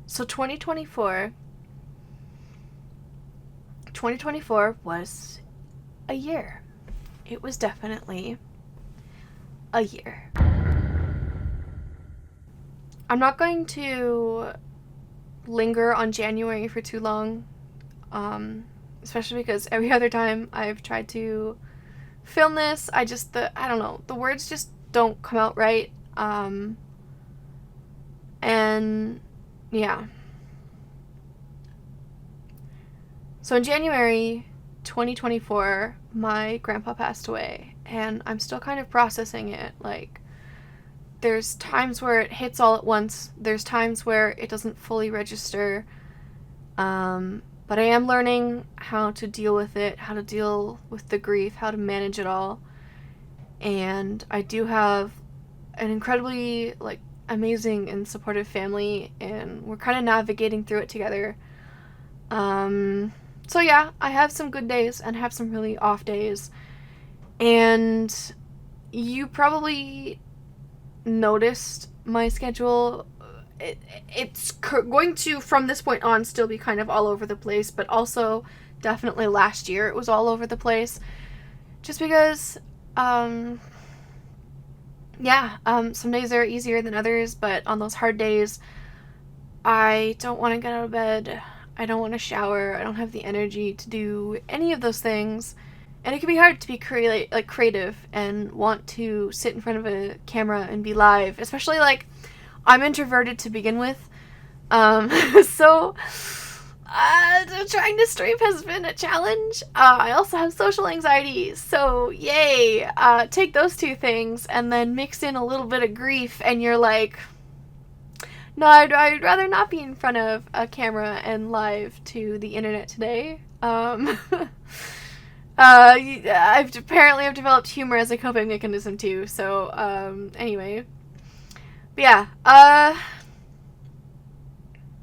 So 2024 was a year. It was definitely a year. I'm not going to linger on January for too long, especially because every other time I've tried to film this, I don't know, the words just don't come out right. And yeah. So in January 2024, my grandpa passed away, and I'm still kind of processing it. Like, there's times where it hits all at once, there's times where it doesn't fully register. But I am learning how to deal with it, how to deal with the grief, how to manage it all. And I do have an incredibly, like, amazing and supportive family, and we're kind of navigating through it together. So yeah, I have some good days and have some really off days. And you probably noticed my schedule. It's going to, from this point on, still be kind of all over the place, but also definitely last year it was all over the place. Just because, some days are easier than others, but on those hard days, I don't want to get out of bed. I don't want to shower. I don't have the energy to do any of those things. And it can be hard to be creative and want to sit in front of a camera and be live, especially like I'm introverted to begin with. So trying to stream has been a challenge. I also have social anxiety, so yay. Take those two things and then mix in a little bit of grief, and you're like, no, I'd rather not be in front of a camera and live to the internet today. I've developed humor as a coping mechanism too. So, anyway, but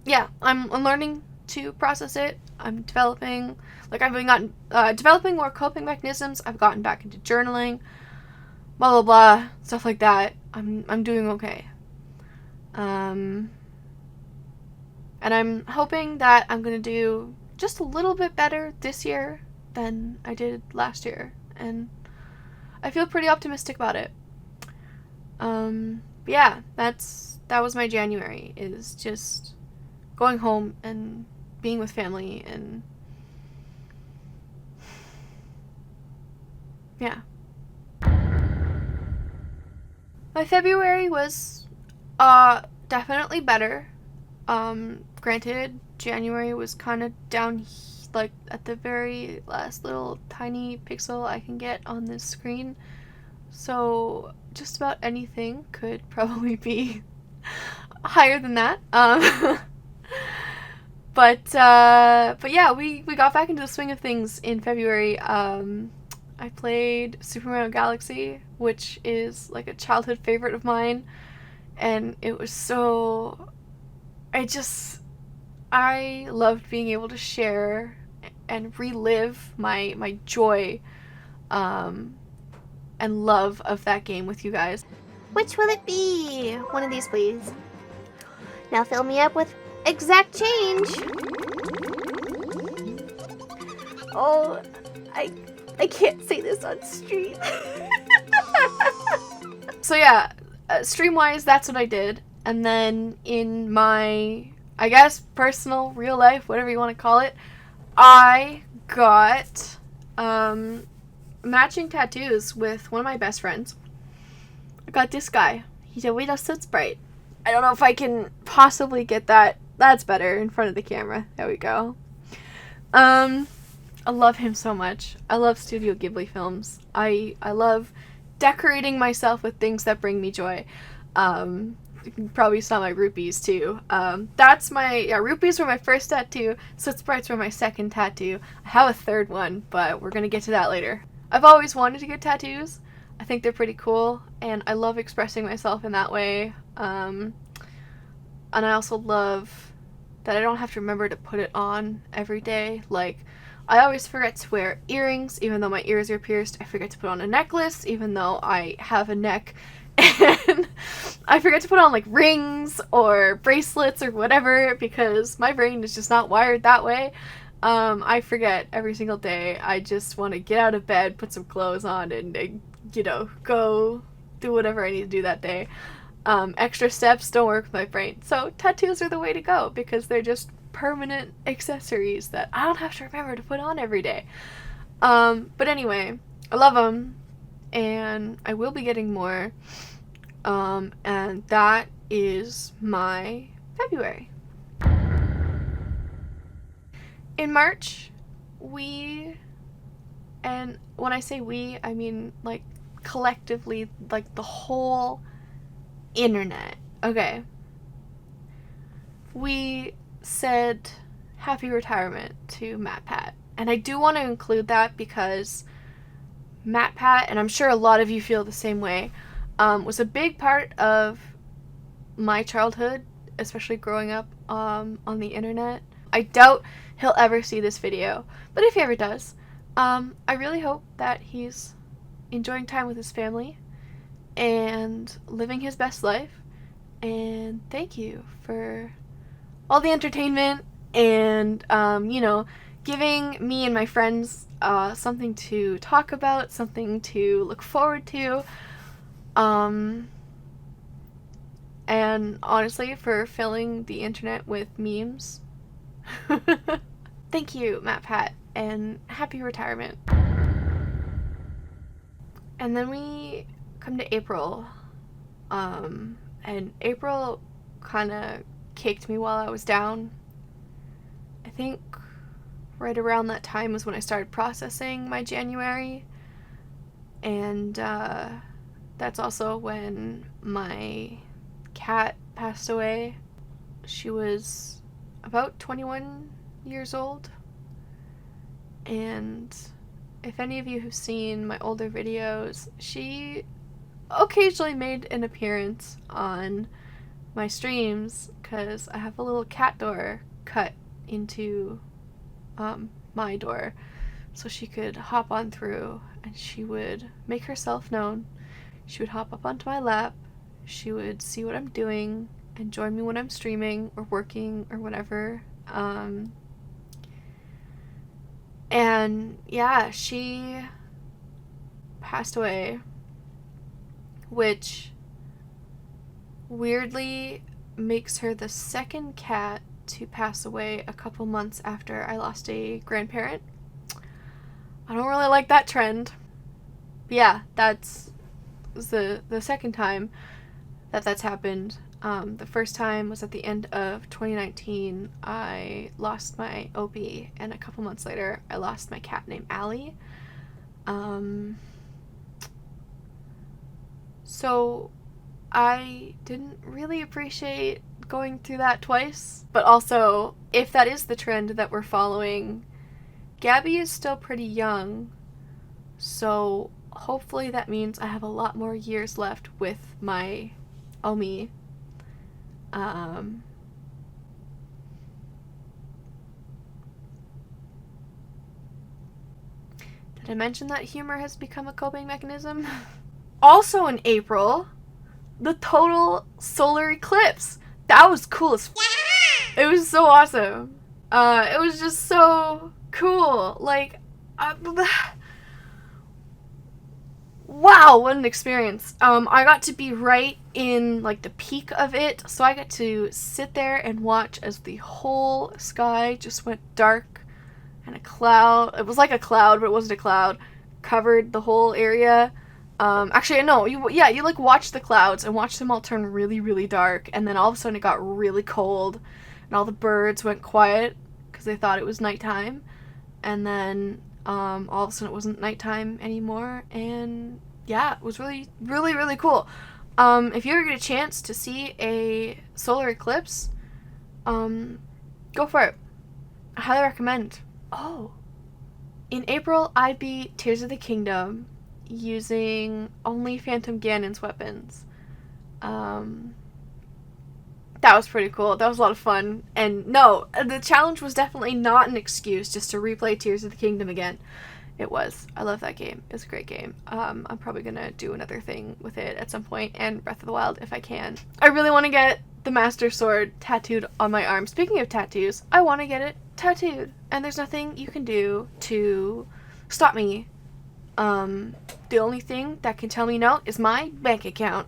yeah, I'm learning to process it. I'm developing, developing more coping mechanisms. I've gotten back into journaling, blah blah blah, stuff like that. I'm doing okay. And I'm hoping that I'm gonna do just a little bit better this year than I did last year, and I feel pretty optimistic about it. But yeah, that was my January, is just going home and being with family, and yeah. My February was definitely better. Granted, January was kind of down, like, at the very last little tiny pixel I can get on this screen. So just about anything could probably be higher than that. But yeah, we got back into the swing of things in February. I played Super Mario Galaxy, which is like a childhood favorite of mine, and it was so, I loved being able to share and relive my joy, and love of that game with you guys. Which will it be? One of these, please. Now fill me up with exact change. Oh, I can't say this on stream. So yeah, stream-wise, that's what I did. And then in my, I guess, personal, real life, whatever you want to call it, I got matching tattoos with one of my best friends. I got this guy. He's a Widow Soot Sprite. I don't know if I can possibly get that. That's better in front of the camera. There we go. I love him so much. I love Studio Ghibli films. I love decorating myself with things that bring me joy. You probably saw my rupees too. Rupees were my first tattoo. Soot Sprites were my second tattoo. I have a third one, but we're gonna get to that later. I've always wanted to get tattoos. I think they're pretty cool, and I love expressing myself in that way. And I also love that I don't have to remember to put it on every day. Like, I always forget to wear earrings, even though my ears are pierced. I forget to put on a necklace, even though I have a neck And I forget to put on like rings or bracelets or whatever because my brain is just not wired that way. I forget every single day. I just want to get out of bed, put some clothes on, and go do whatever I need to do that day. Extra steps don't work with my brain. So tattoos are the way to go because they're just permanent accessories that I don't have to remember to put on every day. But anyway, I love them, and I will be getting more. And that is my February. In March, and when I say we, I mean like collectively, like the whole internet. Okay. We said happy retirement to MatPat. And I do want to include that because MatPat, and I'm sure a lot of you feel the same way, was a big part of my childhood, especially growing up on the internet. I doubt he'll ever see this video, but if he ever does, I really hope that he's enjoying time with his family and living his best life. And thank you for all the entertainment and, giving me and my friends something to talk about, something to look forward to. And honestly, for filling the internet with memes. Thank you, MatPat, and happy retirement. And then we come to April. And April kind of kicked me while I was down. I think right around that time was when I started processing my January. And that's also when my cat passed away. She was about 21 years old. And if any of you have seen my older videos, she occasionally made an appearance on my streams because I have a little cat door cut into my door so she could hop on through, and she would make herself known. She would hop up onto my lap, she would see what I'm doing and join me when I'm streaming or working or whatever. And yeah, she passed away, which weirdly makes her the second cat to pass away a couple months after I lost a grandparent. I don't really like that trend. But yeah, that's the second time that's happened. The first time was at the end of 2019. I lost my Opie, and a couple months later, I lost my cat named Allie. So I didn't really appreciate going through that twice. But also, if that is the trend that we're following, Gabby is still pretty young, so hopefully that means I have a lot more years left with my Omi. Did I mention that humor has become a coping mechanism? Also in April, the total solar eclipse. That was cool as It was so awesome. It was just so cool. Like, wow, what an experience. I got to be right in, like, the peak of it, so I got to sit there and watch as the whole sky just went dark, and a cloud, it was like a cloud, but it wasn't a cloud, covered the whole area. Actually, no, you like watch the clouds and watch them all turn really, really dark, and then all of a sudden it got really cold, and all the birds went quiet, because they thought it was nighttime, and then, all of a sudden it wasn't nighttime anymore, and yeah, it was really, really, really cool. If you ever get a chance to see a solar eclipse, go for it. I highly recommend. Oh, in April, I beat Tears of the Kingdom using only Phantom Ganon's weapons. That was pretty cool. That was a lot of fun. And no, the challenge was definitely not an excuse just to replay Tears of the Kingdom again. It was. I love that game. It's a great game. I'm probably gonna do another thing with it at some point, and Breath of the Wild if I can. I really want to get the Master Sword tattooed on my arm. Speaking of tattoos, I want to get it tattooed, and there's nothing you can do to stop me. The only thing that can tell me no is my bank account.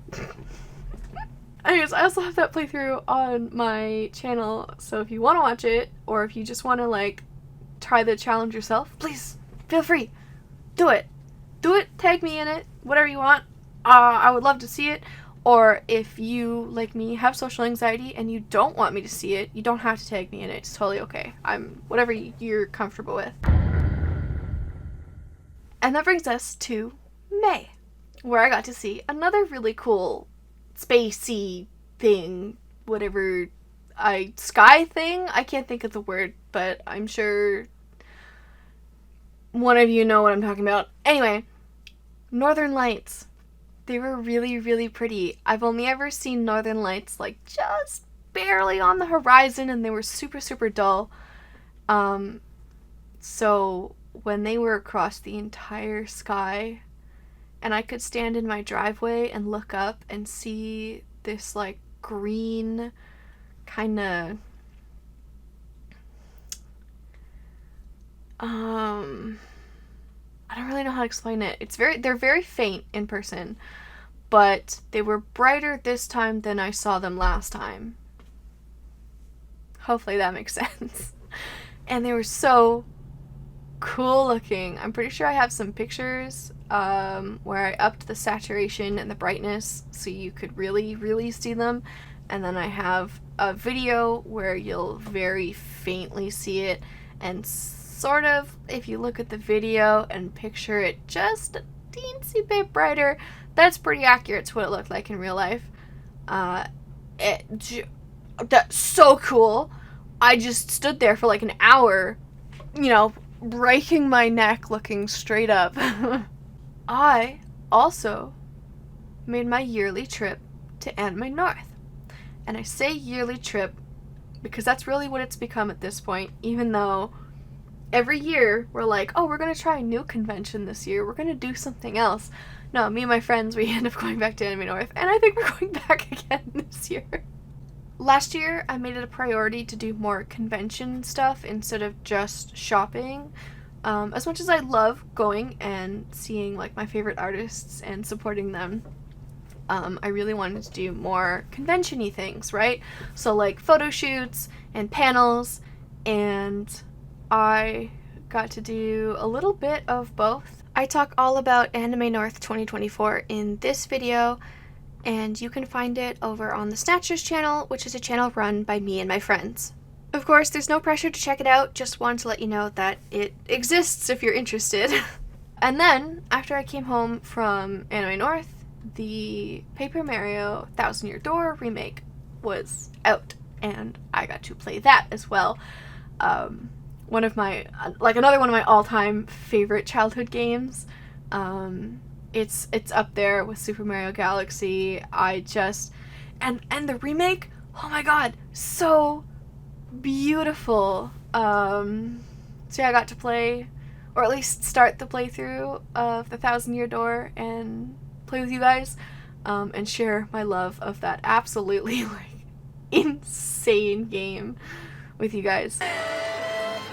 Anyways, I also have that playthrough on my channel, so if you want to watch it, or if you just want to, like, try the challenge yourself, please, feel free. Do it. Do it, tag me in it, whatever you want. I would love to see it. Or if you, like me, have social anxiety and you don't want me to see it, you don't have to tag me in it. It's totally okay. Whatever you're comfortable with. And that brings us to May, where I got to see another really cool spacey thing, whatever, sky thing? I can't think of the word, but I'm sure one of you know what I'm talking about. Anyway, Northern Lights. They were really, really pretty. I've only ever seen Northern Lights, like, just barely on the horizon, and they were super, super dull. So when they were across the entire sky, and I could stand in my driveway and look up and see this, like, green kind of, I don't really know how to explain it. They're very faint in person, but they were brighter this time than I saw them last time. Hopefully that makes sense. And they were so cool looking. I'm pretty sure I have some pictures where I upped the saturation and the brightness so you could really, really see them. And then I have a video where you'll very faintly see it, and sort of, if you look at the video and picture it just a teensy bit brighter, that's pretty accurate to what it looked like in real life. That's so cool. I just stood there for like an hour, you know, breaking my neck looking straight up. I also made my yearly trip to Anime North. And I say yearly trip because that's really what it's become at this point, even though every year we're like, oh, we're going to try a new convention this year. We're going to do something else. No, me and my friends, we end up going back to Anime North, and I think we're going back again this year. Last year, I made it a priority to do more convention stuff instead of just shopping. As much as I love going and seeing, like, my favorite artists and supporting them, I really wanted to do more convention-y things, right? So, like, photo shoots and panels, and I got to do a little bit of both. I talk all about Anime North 2024 in this video, and you can find it over on the Snatchers channel, which is a channel run by me and my friends. Of course, there's no pressure to check it out, just wanted to let you know that it exists if you're interested. And then, after I came home from Anime North, the Paper Mario Thousand Year Door remake was out, and I got to play that as well. One of my, another one of my all-time favorite childhood games. It's up there with Super Mario Galaxy. And the remake, oh my god, so beautiful. So yeah, I got to play, or at least start the playthrough of the Thousand Year Door and play with you guys, and share my love of that absolutely, like, insane game with you guys.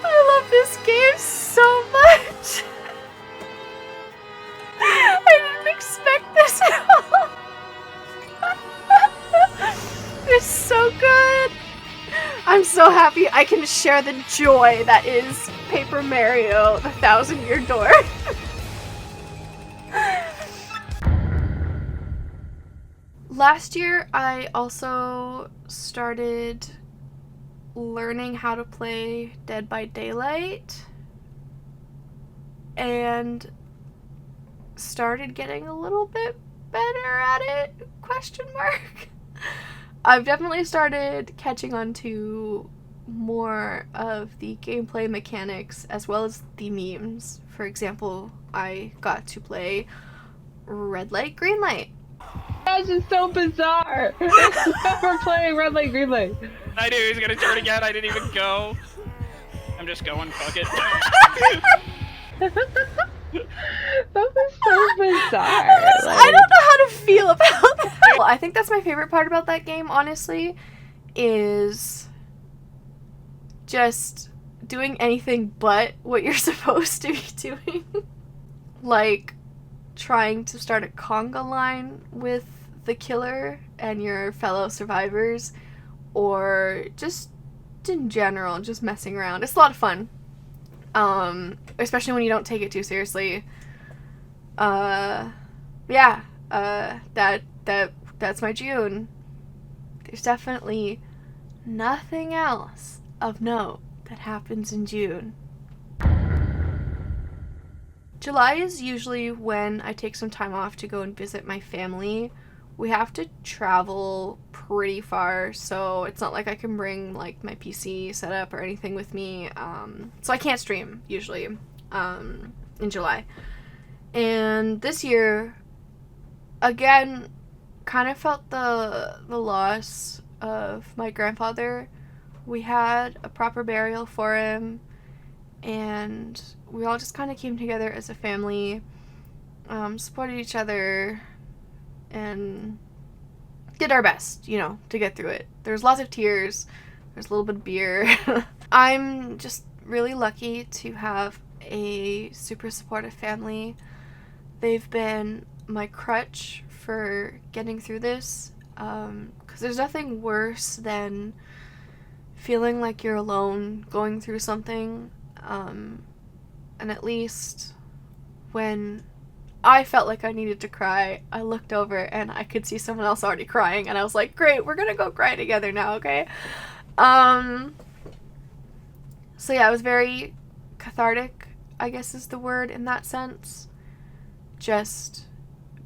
I love this game so much. I didn't expect this at all. It's so good. I'm so happy I can share the joy that is Paper Mario, the Thousand Year Door. Last year, I also started learning how to play Dead by Daylight and started getting a little bit better at it, question mark. I've definitely started catching on to more of the gameplay mechanics as well as the memes. For example, I got to play Red Light, Green Light. That's just so bizarre. We're playing Red Light, Green Light. I knew he was gonna turn again. I didn't even go. I'm just going. Fuck it. That was so bizarre. I don't know how to feel about that. Well, I think that's my favorite part about that game, honestly, is just doing anything but what you're supposed to be doing. Like trying to start a conga line with the killer and your fellow survivors, or just in general, just messing around. It's a lot of fun. Especially when you don't take it too seriously. That's my June. There's definitely nothing else of note that happens in June. July is usually when I take some time off to go and visit my family. We have to travel pretty far, so it's not like I can bring like my PC setup or anything with me. So I can't stream usually in July. And this year, again, kind of felt the loss of my grandfather. We had a proper burial for him, and we all just kind of came together as a family, supported each other, and did our best, to get through it. There's lots of tears, there's a little bit of beer. I'm just really lucky to have a super supportive family. They've been my crutch for getting through this, because there's nothing worse than feeling like you're alone going through something, and at least when I felt like I needed to cry, I looked over and I could see someone else already crying, and I was like, great, we're gonna go cry together now, okay? So yeah, it was very cathartic, I guess is the word in that sense. Just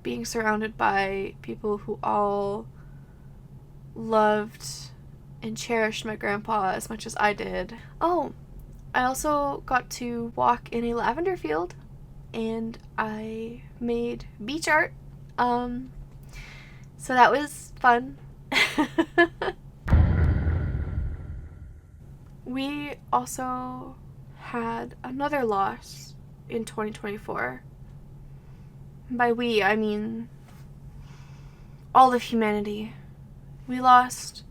being surrounded by people who all loved and cherished my grandpa as much as I did. Oh, I also got to walk in a lavender field, and I made beach art, so that was fun. We also had another loss in 2024. By we, I mean all of humanity. We lost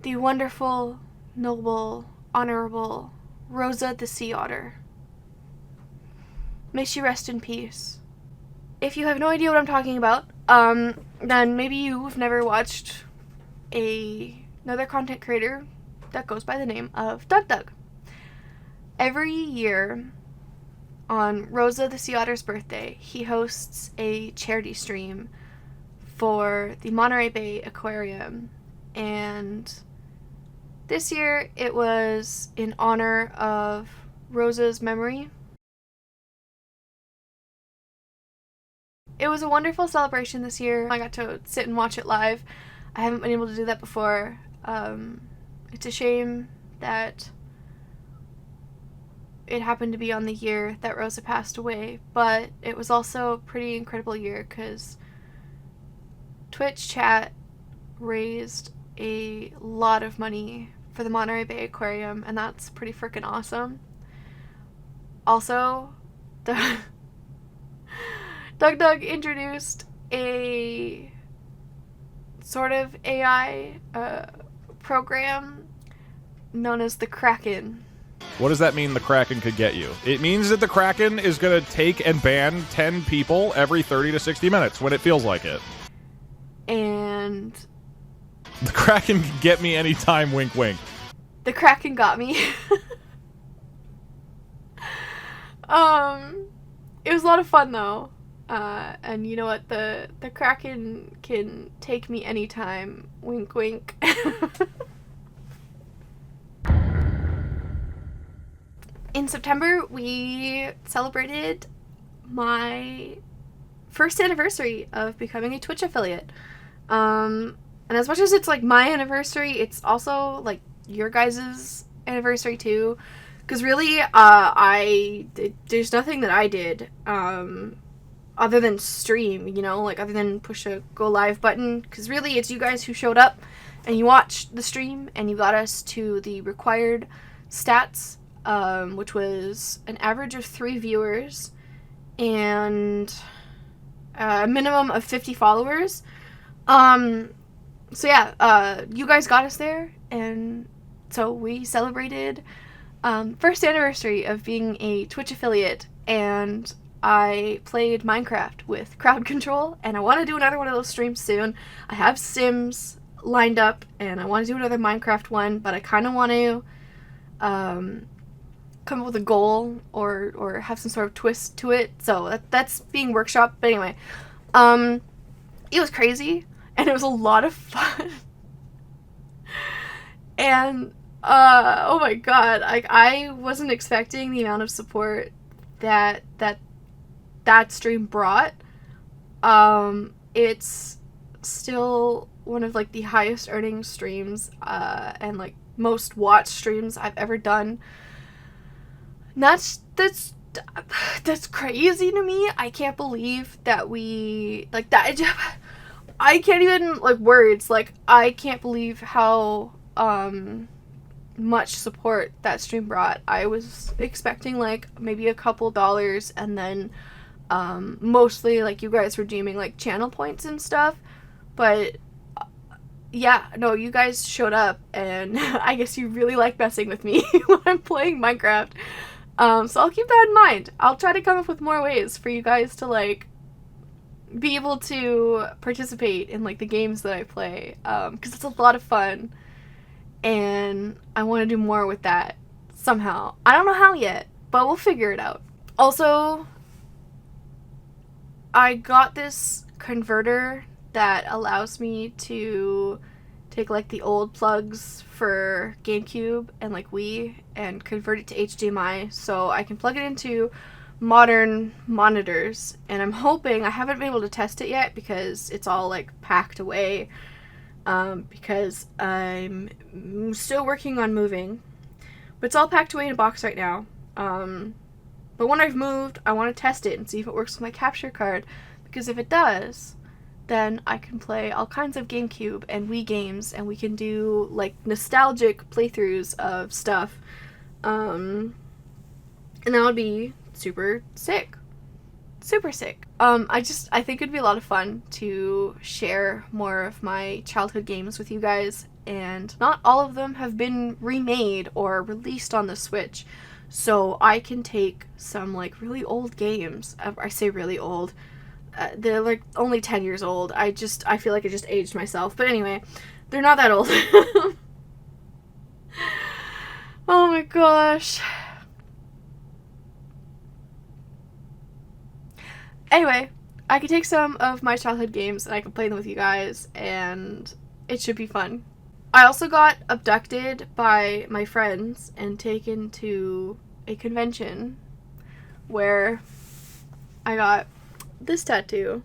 the wonderful, noble, honorable Rosa the Sea Otter. May she rest in peace. If you have no idea what I'm talking about, then maybe you've never watched another content creator that goes by the name of DougDoug. Every year on Rosa the Sea Otter's birthday, he hosts a charity stream for the Monterey Bay Aquarium, and this year it was in honor of Rosa's memory. It was a wonderful celebration this year. I got to sit and watch it live. I haven't been able to do that before. It's a shame that it happened to be on the year that Rosa passed away, but it was also a pretty incredible year because Twitch chat raised a lot of money for the Monterey Bay Aquarium, and that's pretty freaking awesome. Also, DougDoug introduced a sort of AI program known as the Kraken. What does that mean the Kraken could get you? It means that the Kraken is going to take and ban 10 people every 30 to 60 minutes when it feels like it. And the Kraken can get me anytime, wink wink. The Kraken got me. It was a lot of fun though. And you know what? The Kraken can take me anytime, wink wink. In September, we celebrated my first anniversary of becoming a Twitch affiliate. And as much as it's like my anniversary, it's also like your guys' anniversary too. Because really, there's nothing that I did other than stream, like other than push a go live button. Because really, it's you guys who showed up and you watched the stream and you got us to the required stats which was an average of 3 viewers and a minimum of 50 followers. So yeah, you guys got us there, and so we celebrated first anniversary of being a Twitch affiliate, and I played Minecraft with crowd control, and I want to do another one of those streams soon. I have Sims lined up, and I want to do another Minecraft one, but I kind of want to come up with a goal or have some sort of twist to it, so that's being workshopped. But anyway, it was crazy, and it was a lot of fun. And oh my god, I wasn't expecting the amount of support that stream brought. It's still one of like the highest earning streams and like most watched streams I've ever done. And that's crazy to me. I can't believe that we like that. I can't even like words. Like I can't believe how much support that stream brought. I was expecting like maybe a couple dollars, and then mostly like you guys redeeming like channel points and stuff. But yeah, no, you guys showed up, and I guess you really like messing with me when I'm playing Minecraft. So I'll keep that in mind. I'll try to come up with more ways for you guys to like be able to participate in like the games that I play, because it's a lot of fun, and I want to do more with that somehow. I don't know how yet, but we'll figure it out. Also, I got this converter that allows me to take like the old plugs for GameCube and like Wii and convert it to HDMI so I can plug it into modern monitors. And I'm hoping, I haven't been able to test it yet because it's all like packed away, because I'm still working on moving, but it's all packed away in a box right now. But when I've moved, I want to test it and see if it works with my capture card, because if it does, then I can play all kinds of GameCube and Wii games, and we can do like nostalgic playthroughs of stuff, and that would be super sick. Super sick. I think it'd be a lot of fun to share more of my childhood games with you guys, and not all of them have been remade or released on the Switch, so I can take some like really old games. I say really old. They're like only 10 years old. I feel like I just aged myself. But anyway, they're not that old. Oh my gosh. Anyway, I could take some of my childhood games and I can play them with you guys, and it should be fun. I also got abducted by my friends and taken to a convention where I got this tattoo.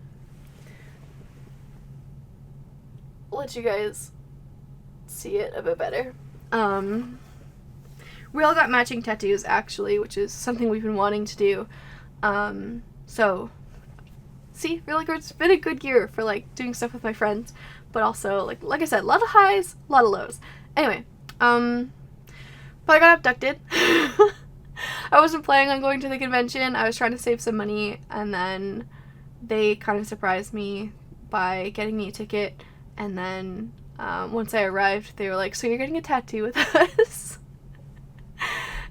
I'll let you guys see it a bit better. We all got matching tattoos actually, which is something we've been wanting to do. So see, really good. It's been a good year for like doing stuff with my friends, but also like I said, a lot of highs, a lot of lows. Anyway, but I got abducted. I wasn't planning on going to the convention. I was trying to save some money, and then they kind of surprised me by getting me a ticket, and then once I arrived, they were like, so you're getting a tattoo with us?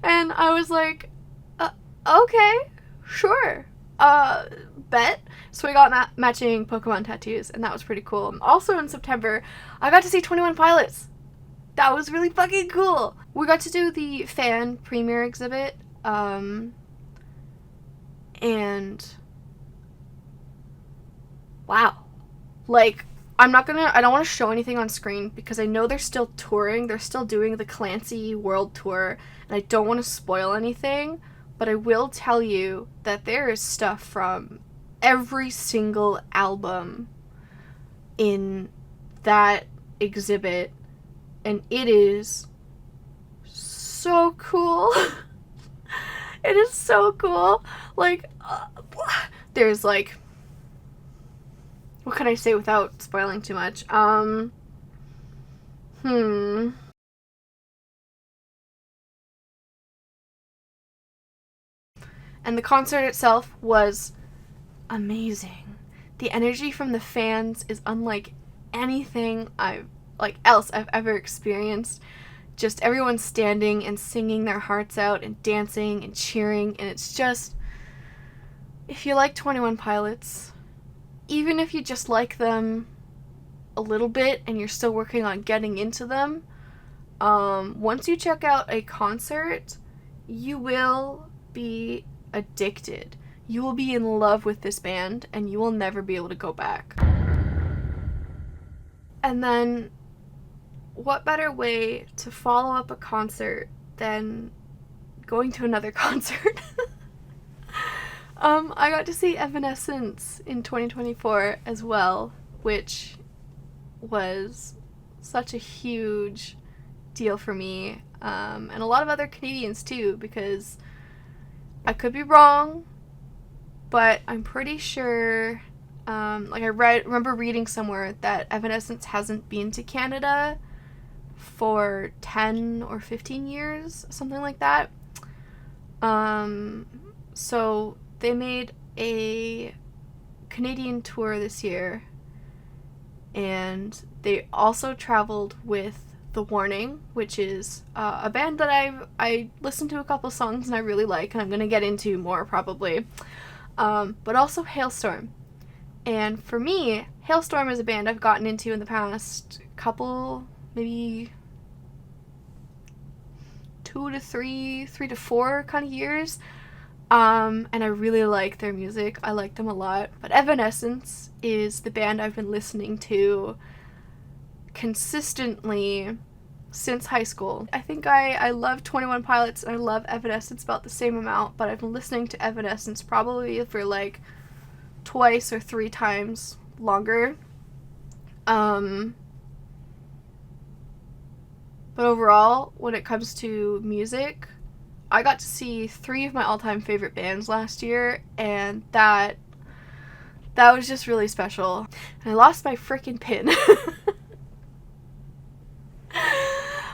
And I was like, okay, sure, bet. So we got matching Pokemon tattoos, and that was pretty cool. Also in September, I got to see 21 Pilots. That was really fucking cool. We got to do the fan premiere exhibit, and wow. Like, I don't want to show anything on screen because I know they're still touring. They're still doing the Clancy World Tour, and I don't want to spoil anything, but I will tell you that there is stuff from every single album in that exhibit, and it is so cool. It is so cool. Like, there's like, what can I say without spoiling too much? And the concert itself was amazing. The energy from the fans is unlike anything else I've ever experienced. Just everyone standing and singing their hearts out and dancing and cheering, and it's just, if you like 21 Pilots, even if you just like them a little bit and you're still working on getting into them, once you check out a concert, you will be addicted. You will be in love with this band and you will never be able to go back. And then, what better way to follow up a concert than going to another concert? I got to see Evanescence in 2024 as well, which was such a huge deal for me, and a lot of other Canadians too, because I could be wrong, but I'm pretty sure, remember reading somewhere that Evanescence hasn't been to Canada for 10 or 15 years, something like that. So they made a Canadian tour this year, and they also traveled with The Warning, which is a band that I listened to a couple songs and I really like, and I'm going to get into more probably, but also Hailstorm. And for me, Hailstorm is a band I've gotten into in the past couple, maybe 2 to 3 to 4 kind of years. And I really like their music. I like them a lot. But Evanescence is the band I've been listening to consistently since high school. I think I love 21 Pilots and I love Evanescence about the same amount, but I've been listening to Evanescence probably for like twice or 3 times longer. But overall, when it comes to music, I got to see 3 of my all-time favorite bands last year, and that was just really special. And I lost my freaking pin.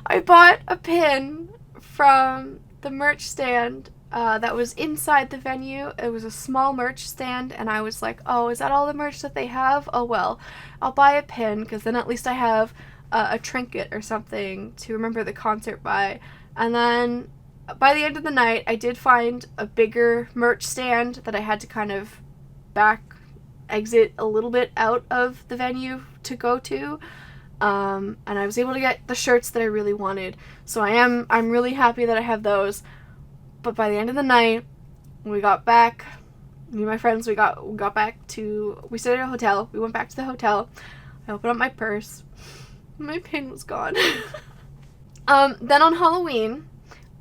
I bought a pin from the merch stand that was inside the venue. It was a small merch stand, and I was like, oh, is that all the merch that they have? Oh, well, I'll buy a pin, because then at least I have a trinket or something to remember the concert by. And then by the end of the night, I did find a bigger merch stand that I had to kind of exit a little bit out of the venue to go to. And I was able to get the shirts that I really wanted. So I'm really happy that I have those. But by the end of the night, when we got back, me and my friends, we got back to, we stayed at a hotel. We went back to the hotel. I opened up my purse. My pin was gone. Then on Halloween,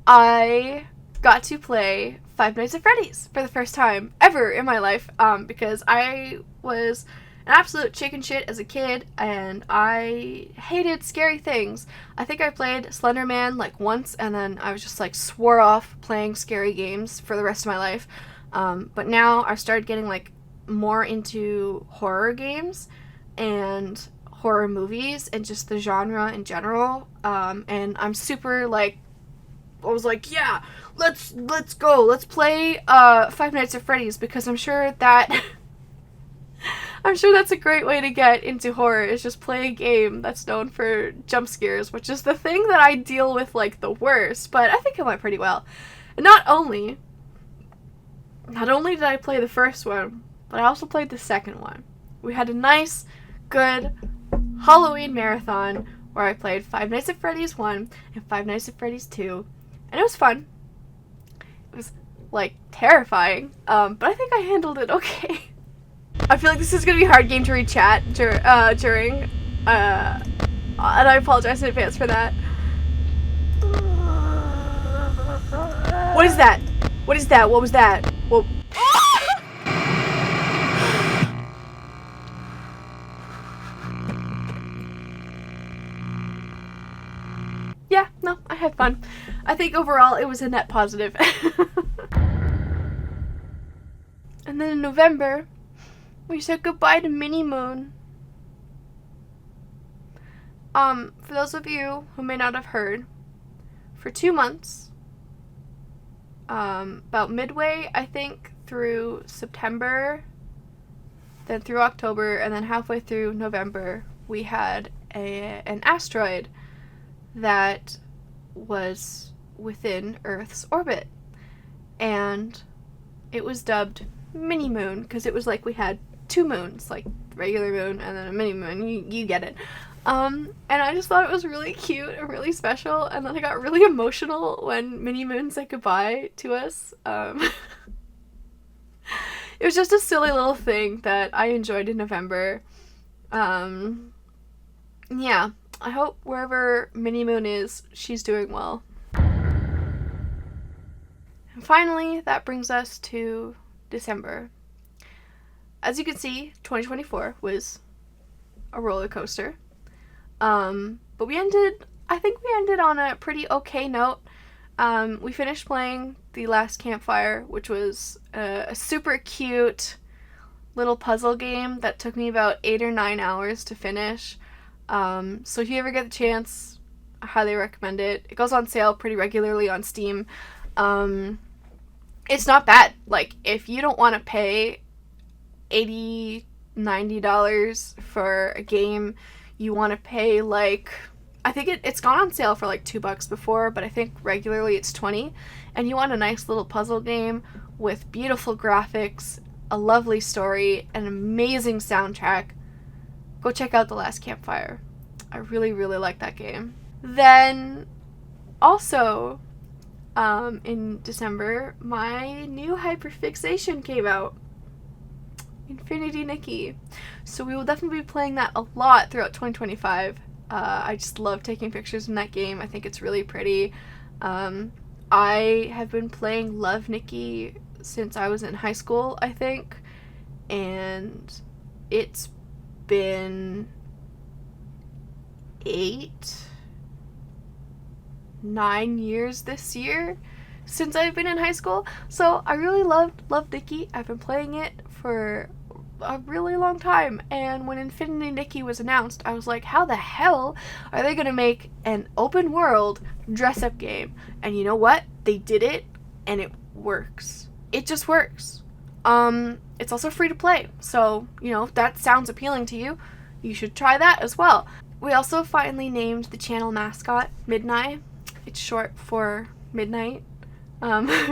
I got to play Five Nights at Freddy's for the first time ever in my life, because I was an absolute chicken shit as a kid, and I hated scary things. I think I played Slender Man like once, and then I was just like swore off playing scary games for the rest of my life. But now I've started getting like more into horror games and horror movies and just the genre in general. And I'm super like, I was like, yeah, let's go. Let's play Five Nights at Freddy's, because I'm sure that's a great way to get into horror, is just play a game that's known for jump scares, which is the thing that I deal with like the worst, but I think it went pretty well. And not only did I play the first one, but I also played the second one. We had a nice, good Halloween marathon where I played Five Nights at Freddy's 1 and Five Nights at Freddy's 2, and it was fun. It was, like, terrifying, but I think I handled it okay. I feel like this is gonna be a hard game to read chat during, and I apologize in advance for that. What is that? What is that? What was that? Whoa. Yeah, no, I had fun. I think overall it was a net positive. And then in November, we said goodbye to Mini Moon. For those of you who may not have heard, for 2 months, about midway, I think, through September, then through October, and then halfway through November, we had an asteroid that was within Earth's orbit. And it was dubbed Mini Moon because it was like we had two moons, like regular moon and then a mini moon. You get it. And I just thought it was really cute and really special, and then I got really emotional when Mini Moon said goodbye to us. It was just a silly little thing that I enjoyed in November. Yeah, I hope wherever Mini Moon is, she's doing well. And finally, that brings us to December. As you can see, 2024 was a roller coaster. But I think we ended on a pretty okay note. We finished playing The Last Campfire, which was a super cute little puzzle game that took me about 8 or 9 hours to finish. So if you ever get the chance, I highly recommend it. It goes on sale pretty regularly on Steam. It's not bad. Like, if you don't want to pay $80, $90 for a game, you want to pay like, I think it's gone on sale for like $2 before, but I think regularly it's $20, and you want a nice little puzzle game with beautiful graphics, a lovely story, an amazing soundtrack, go check out The Last Campfire. I really, really like that game. Then also in December, my new hyperfixation came out, Infinity Nikki. So we will definitely be playing that a lot throughout 2025. I just love taking pictures in that game. I think it's really pretty. I have been playing Love Nikki since I was in high school, I think, and it's been 9 years this year since I've been in high school. So I really loved Love Nikki. I've been playing it for a really long time, and when Infinity Nikki was announced, I was like, how the hell are they gonna make an open world dress-up game? And you know what? They did it, and it works. It just works. It's also free to play, so, you know, if that sounds appealing to you, you should try that as well. We also finally named the channel mascot Midnight. It's short for Midnight,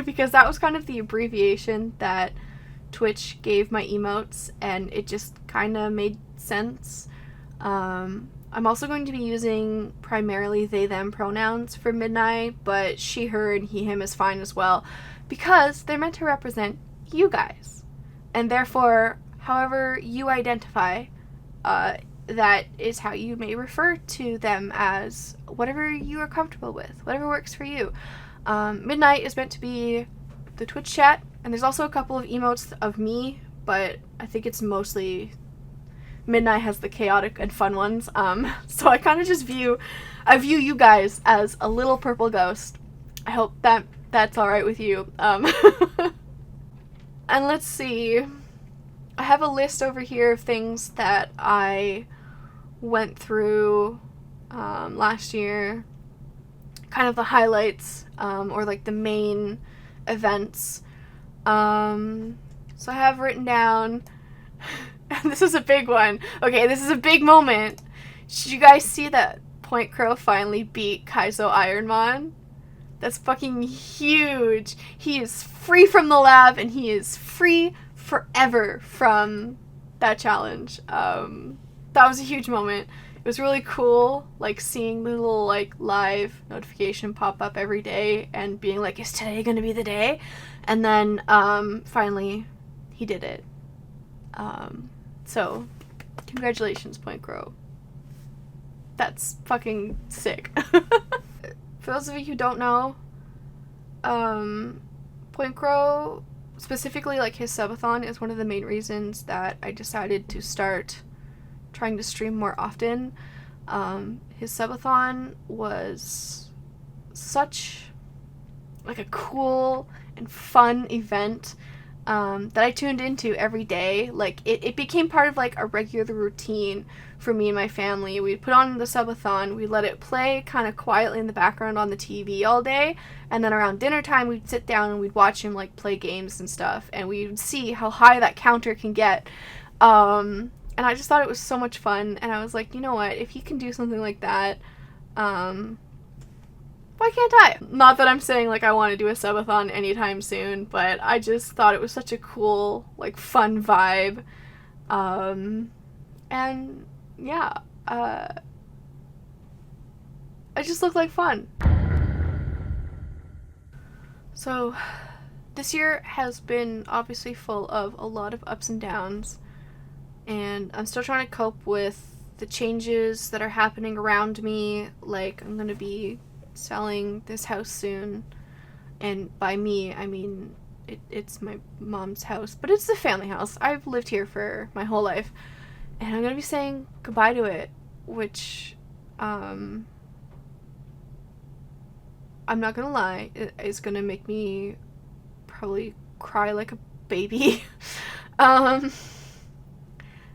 because that was kind of the abbreviation that Twitch gave my emotes, and it just kind of made sense. I'm also going to be using primarily they them pronouns for Midnight, but she, her, and he, him is fine as well, because they're meant to represent you guys, and therefore however you identify, that is how you may refer to them as whatever you are comfortable with, whatever works for you. Midnight is meant to be the Twitch chat, and there's also a couple of emotes of me, but I think it's mostly Midnight has the chaotic and fun ones. So I kind of just view you guys as a little purple ghost. I hope that's all right with you. And let's see. I have a list over here of things that I went through last year, kind of the highlights, or like the main events. So I have written down, and this is a big one. Okay, this is a big moment. Did you guys see that Point Crow finally beat Kaizo Ironmon? That's fucking huge. He is free from the lab, and he is free forever from that challenge. That was a huge moment. It was really cool, like, seeing the little, like, live notification pop up every day and being like, is today gonna be the day? And then, finally, he did it. So, congratulations, Point Crow. That's fucking sick. For those of you who don't know, Point Crow, specifically, like, his subathon is one of the main reasons that I decided to start trying to stream more often. His subathon was such like a cool and fun event. that I tuned into every day. Like, it became part of, like, a regular routine for me and my family. We'd put on the subathon, we'd let it play kind of quietly in the background on the TV all day, and then around dinner time, we'd sit down and we'd watch him, like, play games and stuff, and we'd see how high that counter can get. And I just thought it was so much fun, and I was like, you know what, if he can do something like that, why can't I? Not that I'm saying, like, I want to do a subathon anytime soon, but I just thought it was such a cool, like, fun vibe. And, yeah, it just looked like fun. So, this year has been obviously full of a lot of ups and downs, and I'm still trying to cope with the changes that are happening around me. Like, I'm gonna be selling this house soon, and by me I mean it's my mom's house, but it's the family house. I've lived here for my whole life, and I'm gonna be saying goodbye to it, which I'm not gonna lie, it's gonna make me probably cry like a baby.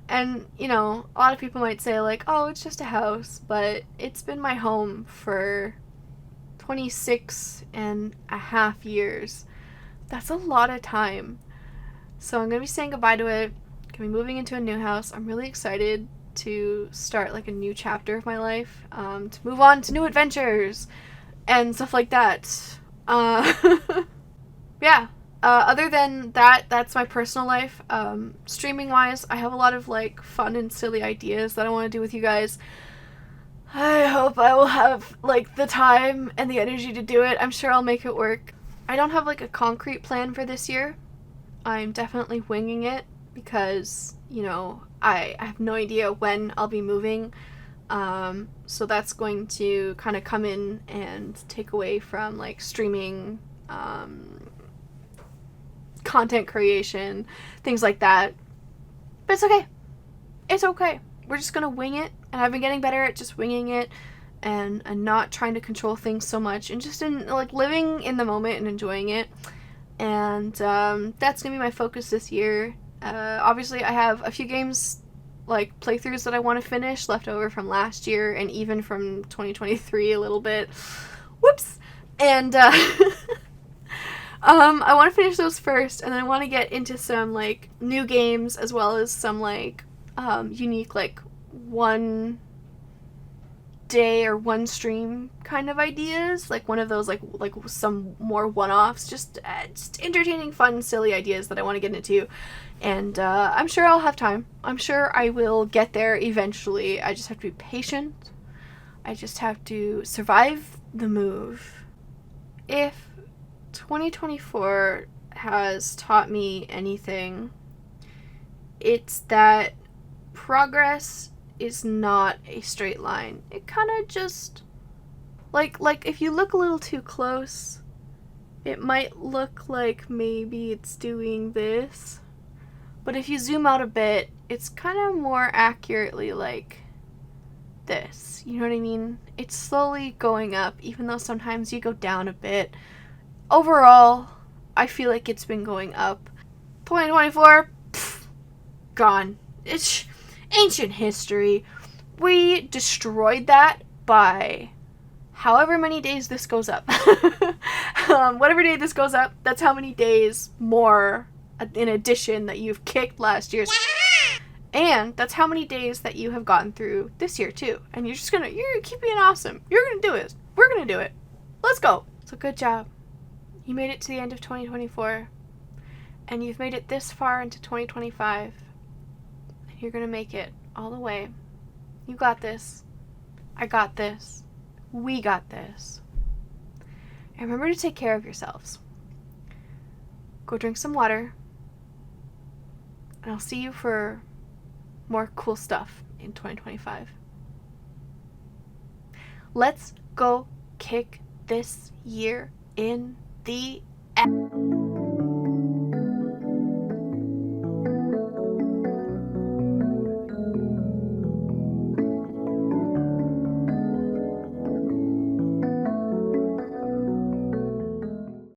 And, you know, a lot of people might say, like, oh, it's just a house, but it's been my home for 26.5 years. That's a lot of time. So I'm going to be saying goodbye to it. Going to be moving into a new house. I'm really excited to start, like, a new chapter of my life, to move on to new adventures and stuff like that. Yeah. Other than that, that's my personal life. Streaming wise, I have a lot of, like, fun and silly ideas that I want to do with you guys. I hope I will have, like, the time and the energy to do it. I'm sure I'll make it work. I don't have, like, a concrete plan for this year. I'm definitely winging it because, you know, I have no idea when I'll be moving. So that's going to kind of come in and take away from, like, streaming, content creation, things like that. But it's okay. It's okay. We're just gonna wing it, and I've been getting better at just winging it and not trying to control things so much, and just in, like, living in the moment and enjoying it. And that's gonna be my focus this year. Obviously I have a few games, like, playthroughs that I want to finish left over from last year and even from 2023 a little bit. Whoops. And I want to finish those first, and then I want to get into some, like, new games as well as some, like, unique, like, one day or one stream kind of ideas, like one of those, like some more one-offs, just entertaining, fun, silly ideas that I want to get into. And I'm sure I'll have time. I'm sure I will get there eventually. I just have to be patient. I just have to survive the move. If 2024 has taught me anything, it's that progress is not a straight line. It kind of just, like if you look a little too close, it might look like maybe it's doing this, but if you zoom out a bit, it's kind of more accurately like this. You know what I mean? It's slowly going up, even though sometimes you go down a bit. Overall, I feel like it's been going up. 2024, gone. It's ancient history. We destroyed that by however many days this goes up. Whatever day this goes up, that's how many days more in addition that you've kicked last year's. And that's how many days that you have gotten through this year too. And you're keep being awesome. You're gonna do it. We're gonna do it. Let's go. So good job. You made it to the end of 2024. And you've made it this far into 2025. And you're gonna make it all the way. You got this. I got this. We got this. And remember to take care of yourselves. Go drink some water. And I'll see you for more cool stuff in 2025. Let's go kick this year in the ass.